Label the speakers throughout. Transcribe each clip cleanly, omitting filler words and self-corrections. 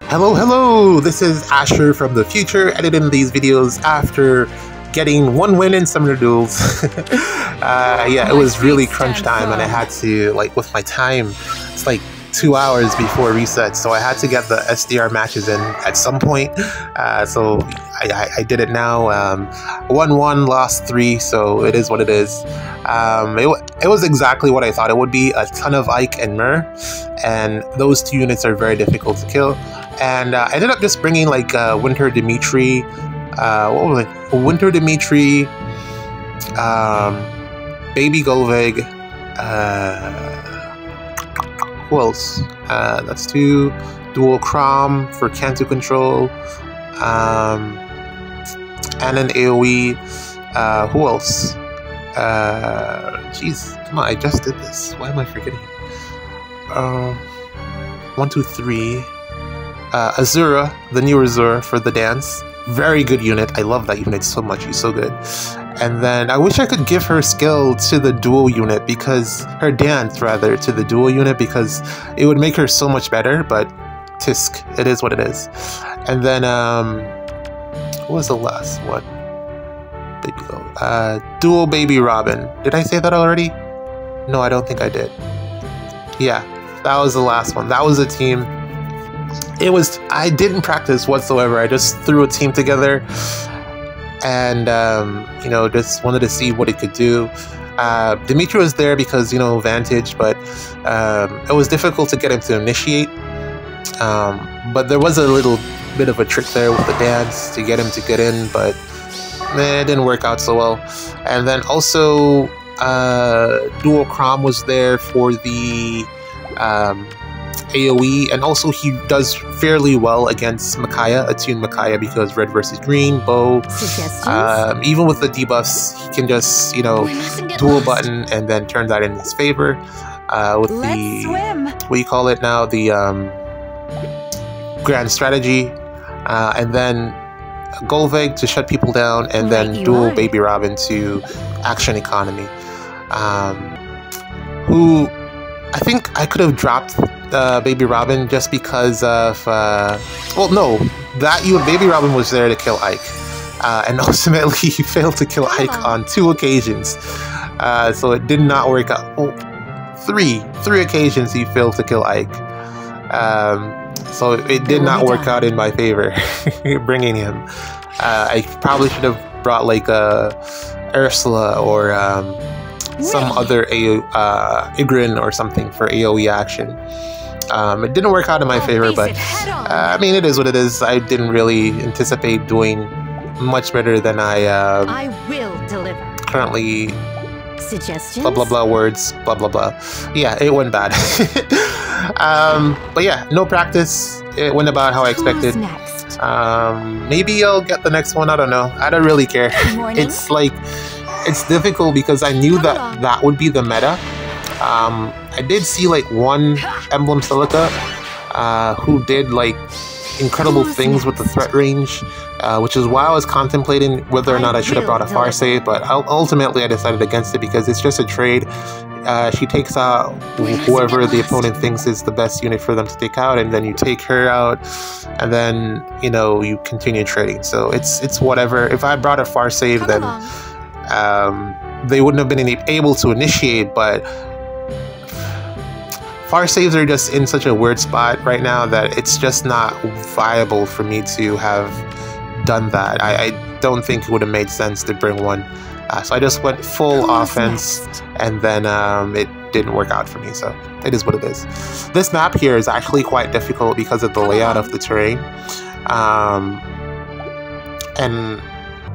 Speaker 1: Hello, hello! This is Asher from the future, editing these videos after getting one win in Summoner Duels. Yeah, it was really crunch time and I had to, like, with my time, it's like 2 hours before reset, so I had to get the SDR matches in at some point. So I did it now. Won 1, lost 3, so it is what it is. It was exactly what I thought it would be, a ton of Ike and Myr, and those two units are very difficult to kill. And I ended up just bringing like Winter Dimitri, what was it? Winter Dimitri, Baby Golvig, who else? That's 2, Dual Crom for Cantu control, and an AoE. Who else? Jeez, come on, I just did this. Why am I forgetting? 1, 2, 3. Azura, the new Azura for the dance. Very good unit. I love that unit so much. He's so good. And then I wish I could give her skill to the dual unit, because her dance rather to the dual unit, because it would make her so much better, but tisk, it is what it is. And then what was the last one? Dual Baby Robin. Did I say that already? No, I don't think I did. Yeah, that was the last one. That was a team. I didn't practice whatsoever. I just threw a team together and, you know, just wanted to see what it could do. Dimitri was there because, you know, Vantage, but it was difficult to get him to initiate. But there was a little bit of a trick there with the dance to get him to get in, but it didn't work out so well. And then also, Dual Crom was there for the AoE, and also he does fairly well against Micaiah, attuned Micaiah, because red versus green, bow. Even with the debuffs, he can just, you know, dual button and then turn that in his favor. With the, what do you call it now, the grand strategy, and then Golvig to shut people down, and then dual Baby Robin to action economy. Who I think I could have dropped Baby Robin just because of, well, no, that Baby Robin was there to kill Ike, and ultimately he failed to kill Ike on 2 occasions, so it did not work out. Oh, 3 occasions he failed to kill Ike, so it did not work out in my favor, bringing him. I probably should have brought like Ursula or some other Igrin or something for AoE action. It didn't work out in my favor, but I mean, it is what it is. I didn't really anticipate doing much better than I will deliver. Currently, suggestions? Blah blah blah words, blah blah blah. Yeah, it went bad. But yeah, no practice. It went about how I expected. Maybe I'll get the next one. I don't know. I don't really care. It's like, it's difficult because I knew that that would be the meta. I did see like one Emblem Silica who did like incredible things with the threat range, which is why I was contemplating whether or not I should have brought a Far Save, but ultimately I decided against it because it's just a trade. She takes out whoever the opponent thinks is the best unit for them to take out, and then you take her out, and then, you know, you continue trading. So it's whatever. If I brought a Far Save, then they wouldn't have been able to initiate, but Far Saves are just in such a weird spot right now that it's just not viable for me to have done that. I don't think it would have made sense to bring one. So I just went full offense, and then it didn't work out for me, so it is what it is. This map here is actually quite difficult because of the layout of the terrain. And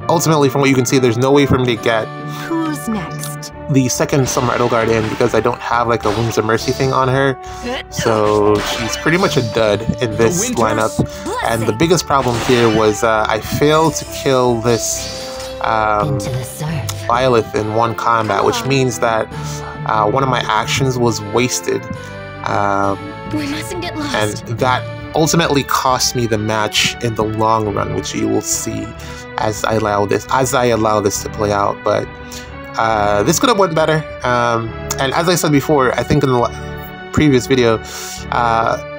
Speaker 1: ultimately, from what you can see, there's no way for me to get
Speaker 2: Who's next?
Speaker 1: The second Summer Edelgard in because I don't have like a Wings of Mercy thing on her. So she's pretty much a dud in this lineup. And the biggest problem here was I failed to kill this Violet in one combat, which means that one of my actions was wasted.
Speaker 2: We mustn't get lost.
Speaker 1: And that ultimately cost me the match in the long run, which you will see as I allow this to play out. But this could have went better. And as I said before, I think in the previous video,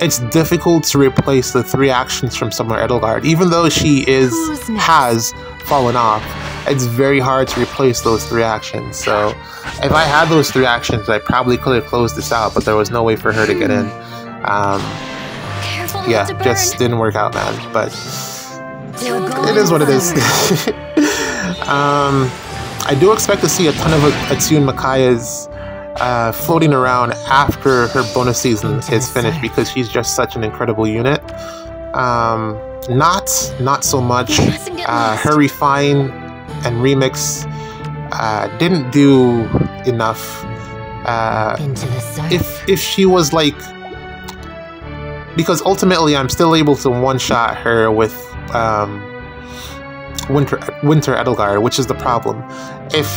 Speaker 1: it's difficult to replace the 3 actions from Summer Edelgard. Even though she has fallen off, it's very hard to replace those 3 actions. So if I had those 3 actions, I probably could have closed this out, but there was no way for her to get in. Yeah, just didn't work out, man. But it is what it is. I do expect to see a ton of Attune Micaiahs floating around after her bonus season is finished, because she's just such an incredible unit. Not so much. Her Refine and Remix didn't do enough. If she was like, because ultimately I'm still able to one-shot her with Winter Edelgard, which is the problem. If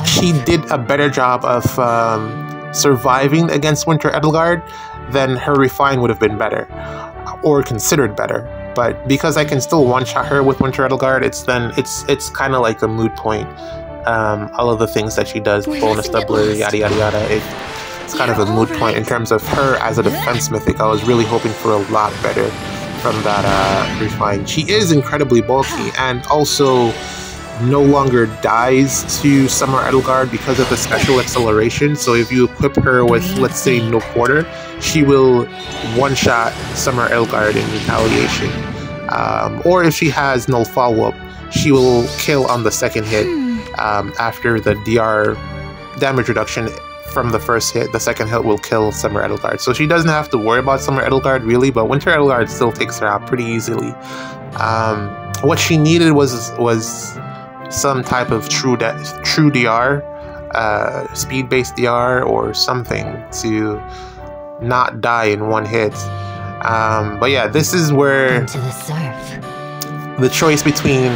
Speaker 1: she did a better job of surviving against Winter Edelgard, then her Refine would have been better, or considered better. But because I can still one-shot her with Winter Edelgard, it's kind of like a moot point. All of the things that she does, bonus doubler, yada yada yada, it's kind of a moot point in terms of her as a defense mythic. I was really hoping for a lot better from that Refine. She is incredibly bulky, and also no longer dies to Summer Edelgard because of the special acceleration. So if you equip her with, let's say, no quarter, she will one-shot Summer Edelgard in retaliation. Or if she has null follow-up, she will kill on the second hit after the DR damage reduction from the first hit. The second hit will kill Summer Edelgard. So she doesn't have to worry about Summer Edelgard really, but Winter Edelgard still takes her out pretty easily. What she needed was some type of true DR, speed-based DR or something to not die in one hit. But yeah, this is where the choice between,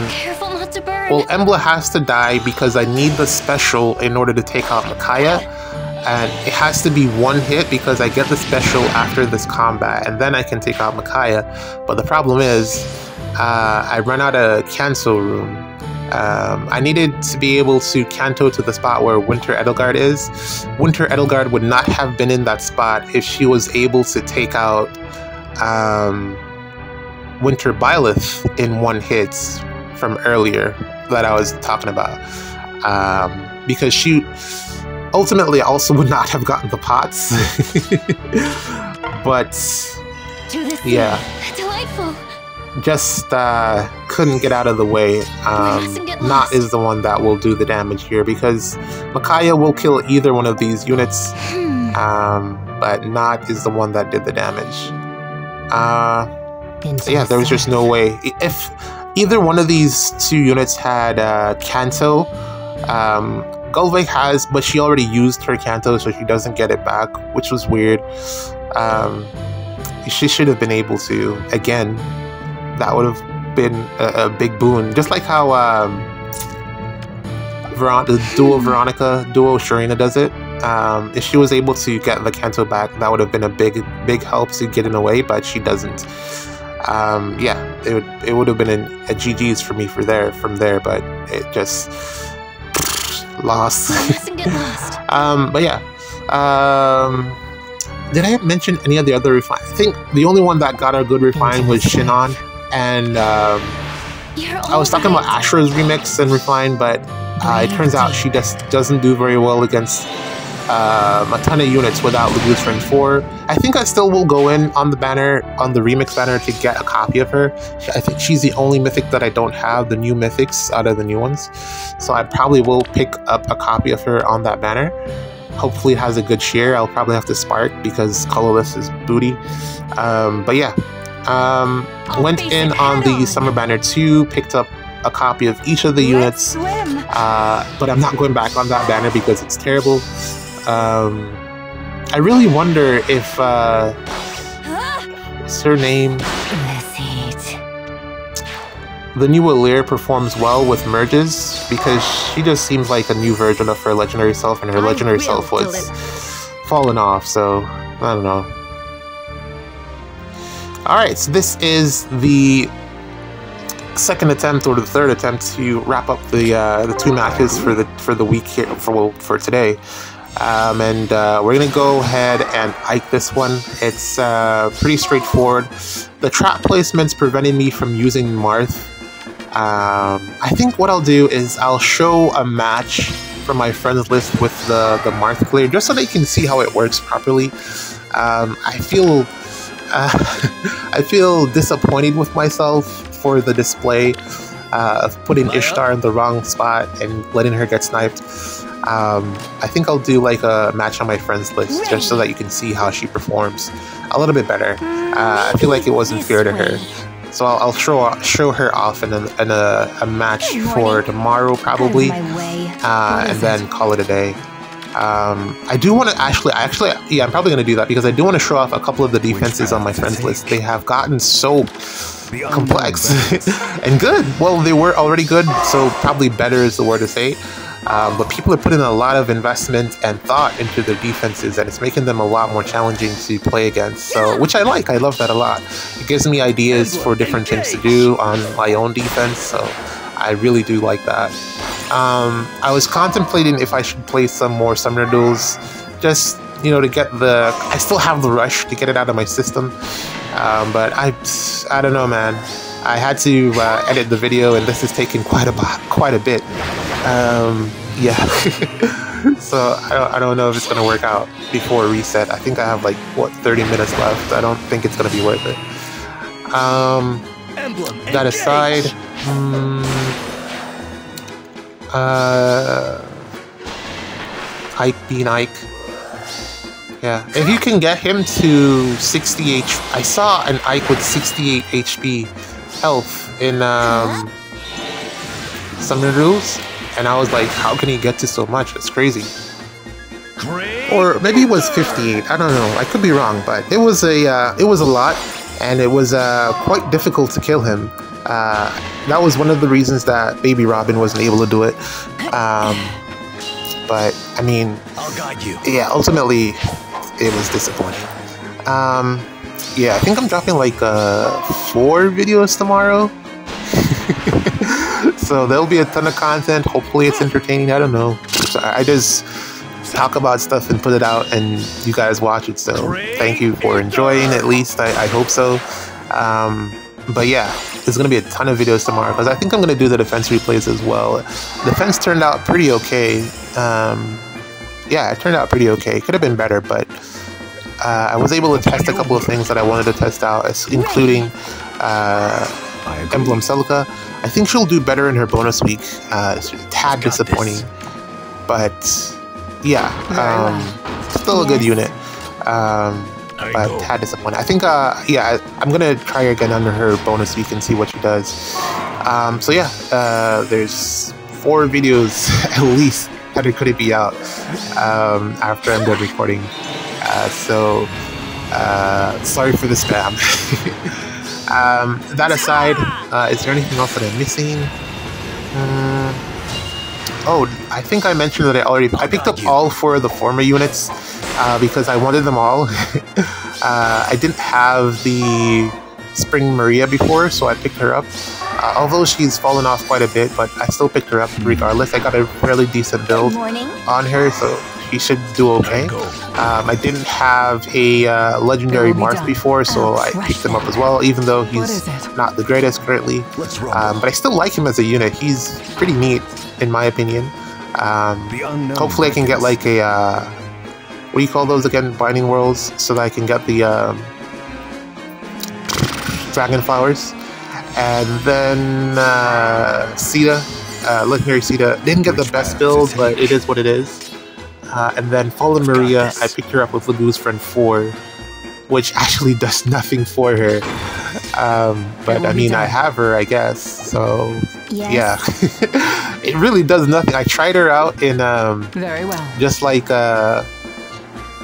Speaker 1: well, Embla has to die because I need the special in order to take out Micaiah, and it has to be one hit because I get the special after this combat, and then I can take out Micaiah. But the problem is, I run out of cancel room. I needed to be able to canto to the spot where Winter Edelgard is. Winter Edelgard would not have been in that spot if she was able to take out Winter Byleth in one hit from earlier that I was talking about. Because she ultimately also would not have gotten the pots. But yeah,
Speaker 2: Delightful.
Speaker 1: just couldn't get out of the way. Not is the one that will do the damage here, because Micaiah will kill either one of these units, but Not is the one that did the damage. Yeah, there was just no way. If either one of these 2 units had Canto, Gullveig has, but she already used her Canto, so she doesn't get it back, which was weird. She should have been able to, again. That would have been a big boon. Just like how the Duo Sharina does it. If she was able to get the Canto back, that would have been a big help to get in away, but she doesn't. Yeah, it would have been a GG's for me from there, but it just lost. But yeah. Did I mention any of the other refine? I think the only one that got a good refine was Shinon. And I was talking about Ashra's remix and refine, but it turns out she just doesn't do very well against a ton of units without Lugluthrin 4. I think I still will go in on the banner, on the remix banner, to get a copy of her. I think she's the only mythic that I don't have, the new mythics out of the new ones. So I probably will pick up a copy of her on that banner. Hopefully it has a good shear. I'll probably have to spark because colorless is booty. But yeah. Went in on the Summer Banner 2, picked up a copy of each of the units, but I'm not going back on that banner because it's terrible. I really wonder if what's her name? The new Alir performs well with merges, because she just seems like a new version of her legendary self, and her legendary self was fallen off, so I don't know. Alright, so this is the second attempt or the third attempt to wrap up the 2 matches for the week here, for today. And we're gonna go ahead and Ike this one. It's pretty straightforward. The trap placement's preventing me from using Marth. I think what I'll do is I'll show a match from my friends list with the Marth clear, just so they can see how it works properly. I feel disappointed with myself for the display of putting Ishtar in the wrong spot and letting her get sniped. I think I'll do like a match on my friends list just so that you can see how she performs a little bit better. I feel like it wasn't fair to her. So I'll show her off in a match for tomorrow probably, and then call it a day. I do want to actually, I'm probably going to do that because I do want to show off a couple of the defenses on my friends list. They have gotten so complex and good. Well, they were already good, so probably better is the word to say. But people are putting a lot of investment and thought into their defenses, and it's making them a lot more challenging to play against. So, which I like. I love that a lot. It gives me ideas for different things to do on my own defense. So, I really do like that. I was contemplating if I should play some more summoner duels, just to get the. I still have the rush to get it out of my system, but I don't know, man. I had to edit the video, and this has taken quite a bit. Yeah. So I don't know if it's gonna work out before reset. I think I have like 30 minutes left. I don't think it's gonna be worth it. That aside, Ike being Ike. Yeah, if you can get him to 60 HP. I saw an Ike with 68 HP health in Summoner Rules, and I was like, how can he get to so much? It's crazy. Or maybe it was 58. I don't know. I could be wrong, but it was a lot, and it was quite difficult to kill him. That was one of the reasons that Baby Robin wasn't able to do it. But I mean, I'll guide you. Yeah, ultimately, it was disappointing. Yeah, I think I'm dropping like 4 videos tomorrow. So there'll be a ton of content. Hopefully it's entertaining. I don't know. So I just talk about stuff and put it out, and you guys watch it. So thank you for enjoying. At least I hope so. But yeah, there's gonna be a ton of videos tomorrow because I think I'm gonna do the defense replays as well. Defense turned out pretty okay. Yeah, it turned out pretty okay. Could have been better, but I was able to test a couple of things that I wanted to test out, including Emblem Celica. I think she'll do better in her bonus week. It's a tad disappointing, but yeah, still a good unit. But tad disappointing. I think, yeah, I'm gonna try her again under her bonus week and see what she does. So yeah, there's 4 videos at least that it could be out after I'm done recording. So sorry for the spam. That aside, is there anything else that I'm missing? Oh, I think I mentioned that I picked up all 4 of the former units because I wanted them all. I didn't have the Spring Maria before, so I picked her up. Although she's fallen off quite a bit, but I still picked her up regardless. I got a fairly decent build on her, so she should do okay. I didn't have a legendary Marth before, so I picked him up as well, even though he's not the greatest currently. But I still like him as a unit. He's pretty neat, in my opinion. Hopefully I can get like a, what do you call those again? Binding Worlds, so that I can get the Dragon Flowers. And then Sita, legendary Sita. Didn't get the best build, but it is what it is. And then Fallen Maria, I picked her up with Lagoon's Friend 4, which actually does nothing for her. But I mean, I have her, I guess. So yeah, it really does nothing. I tried her out in
Speaker 2: very well.
Speaker 1: Just like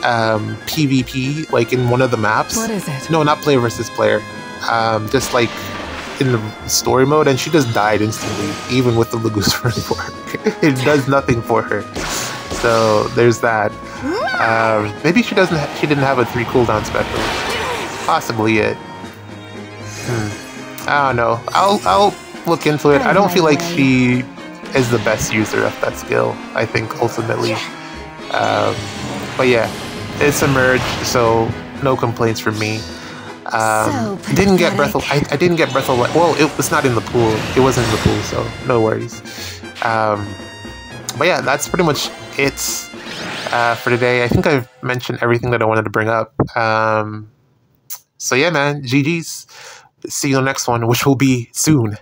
Speaker 1: PvP, like in one of the maps.
Speaker 2: What is it?
Speaker 1: No, not player versus player. Just like in the story mode, and she just died instantly, even with the Lagoon's Friend 4. It does nothing for her. So there's that. Maybe she didn't have a 3 cooldown special. Possibly it. I don't know. I'll look into it. I don't feel like she is the best user of that skill. I think ultimately, But yeah, it's a merge, so no complaints from me. Didn't get Breath of... I didn't get Breath of... Well, it was not in the pool. It wasn't in the pool, so no worries. But yeah, that's pretty much it for today. I think I've mentioned everything that I wanted to bring up. So yeah, man, GG's. See you in the next one, which will be soon.